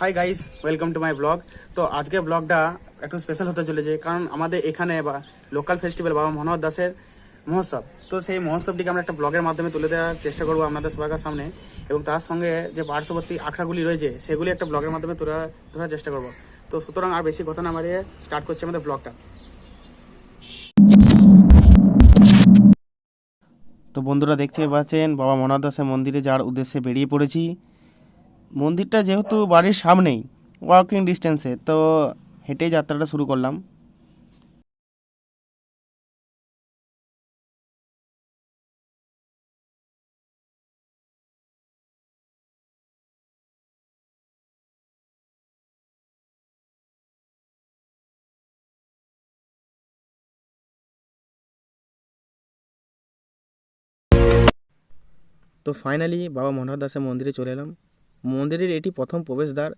Hi guys, welcome to my blog. তো আজকে ব্লগটা একটু স্পেশাল হতে চলেছে, কারণ আমাদের এখানে বা লোকাল ফেস্টিভ্যাল বাবা মনোহর দাসের মহোৎসব। তো সেই মহোৎসবটিকে আমরা একটা ব্লগের মাধ্যমে তুলে দেওয়ার চেষ্টা করবো আপনাদের সবার সামনে, এবং তার সঙ্গে যে পার্শ্ববর্তী আখড়াগুলি রয়েছে সেগুলি একটা ব্লগের মাধ্যমে তোলার চেষ্টা করবো। তো সুতরাং আর বেশি কথা না বাড়িয়ে স্টার্ট করছি আমাদের ব্লগটা। তো বন্ধুরা দেখতে পাচ্ছেন বাবা মনোহর দাসের মন্দিরে যাওয়ার উদ্দেশ্যে বেরিয়ে পড়েছি। মন্দিরটা যেহেতু বাড়ির সামনেই, ওয়াকিং ডিস্টেন্সে, তো হেঁটেই যাত্রাটা শুরু করলাম। তো ফাইনালি বাবা মনোহর দাসের মন্দিরে চলে এলাম। মন্দিরের এটি প্রথম প্রবেশদ্বার।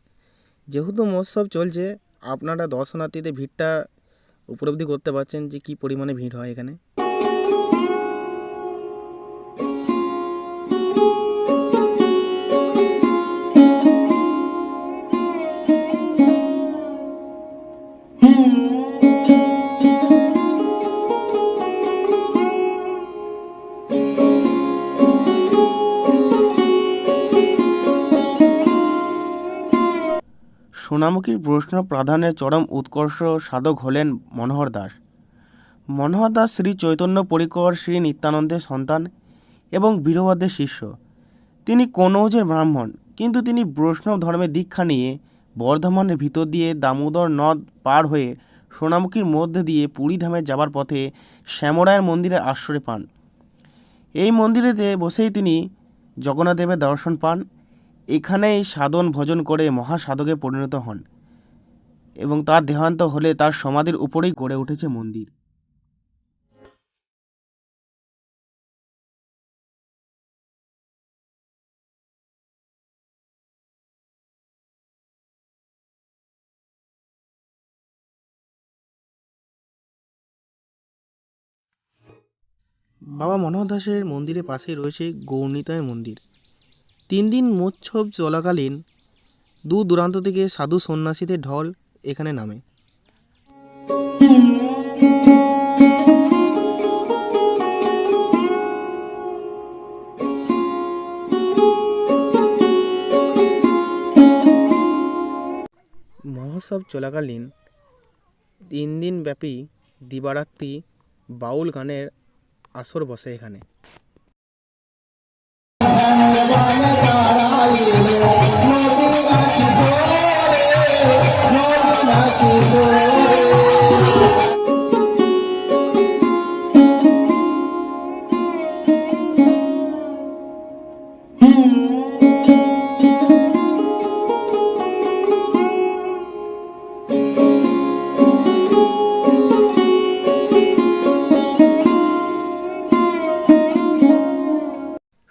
যেহেতু মহোৎসব চলছে, আপনারা দর্শনার্থীদের ভিড়টা উপলব্ধি করতে পারছেন যে কী পরিমাণে ভিড় হয় এখানে। সোনামুখীর বৈষ্ণব প্রাধান্যের চরম উৎকর্ষ সাধক হলেন মনোহর দাস। মনোহর দাস শ্রী চৈতন্য পরিকর শ্রী নিত্যানন্দের সন্তান এবং বীরভদ্রের শিষ্য। তিনি কনৌজের ব্রাহ্মণ, কিন্তু তিনি বৈষ্ণব ধর্মের দীক্ষা নিয়ে বর্ধমানের ভিতর দিয়ে দামোদর নদ পার হয়ে সোনামুখীর মধ্যে দিয়ে পুরীধামে যাবার পথে শ্যামরায়ের মন্দিরে আশ্রয় পান। এই মন্দিরেতে বসেই তিনি জগন্নাথ দেবের দর্শন পান। এখানেই সাধন ভজন করে মহাসাধকে পরিণত হন, এবং তার দেহান্ত হলে তার সমাধির উপরেই গড়ে উঠেছে মন্দির। বাবা মনোহর দাসের মন্দিরের পাশেই রয়েছে গৌরনিতাই মন্দির। 3 দিন মহোৎসব চলাকালীন দূর দূরান্ত থেকে সাধু সন্ন্যাসীদের ঢল এখানে নামে। মহোৎসব চলাকালীন 3 দিন ব্যাপী দিবারাত্রি বাউল গানের আসর বসে এখানে।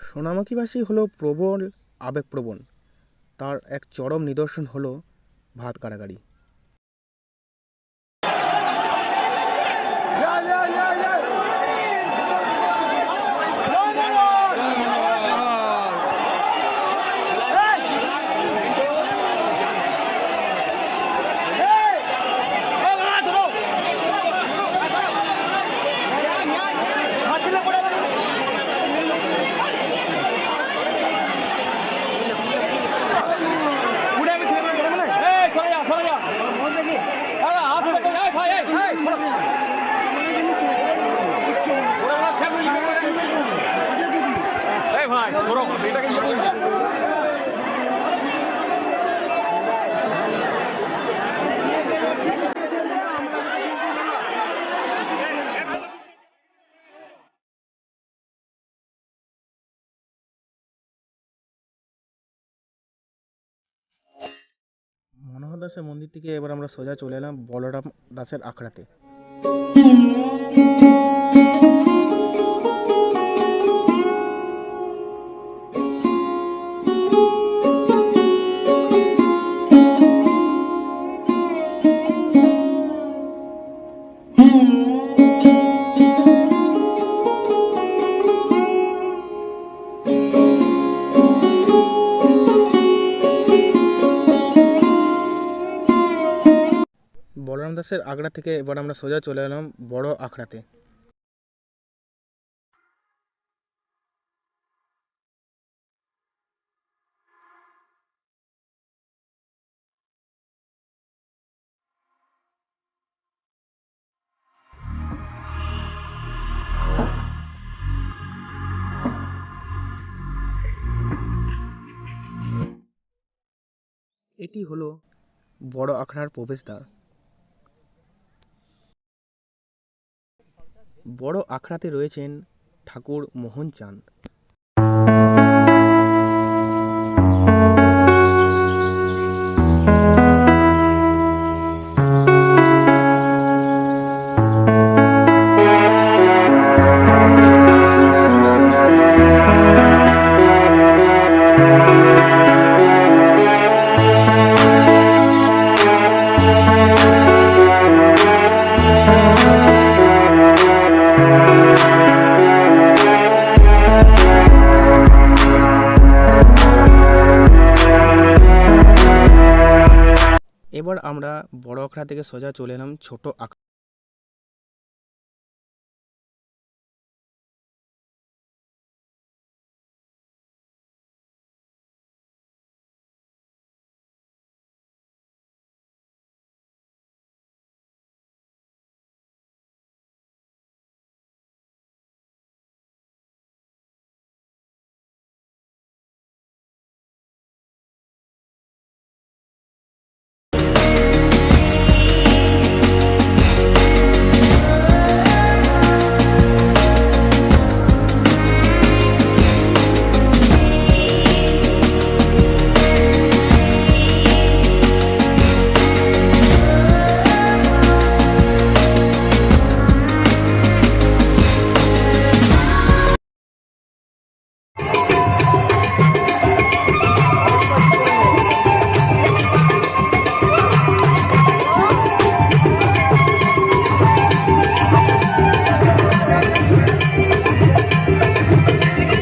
সোনামুখীবাসী হলো প্রবল আবেগপ্রবণ। তার এক চরম নিদর্শন হলো ভাত কাড়াকাড়ি। দাসের মন্দির থেকে এবার আমরা সোজা চলে এলাম বলরাম দাসের আখড়াতে। বলরাম দাসের আখড়া থেকে এবার আমরা সোজা চলে এলাম বড় আখড়াতে। এটি হলো বড় আখড়ার প্রবেশদ্বার। বড় আখড়াতে রয়েছেন ঠাকুর মোহন চাঁদ। এবার আমরা বড় আখড়া থেকে সোজা চলে এলাম ছোট আখড়া।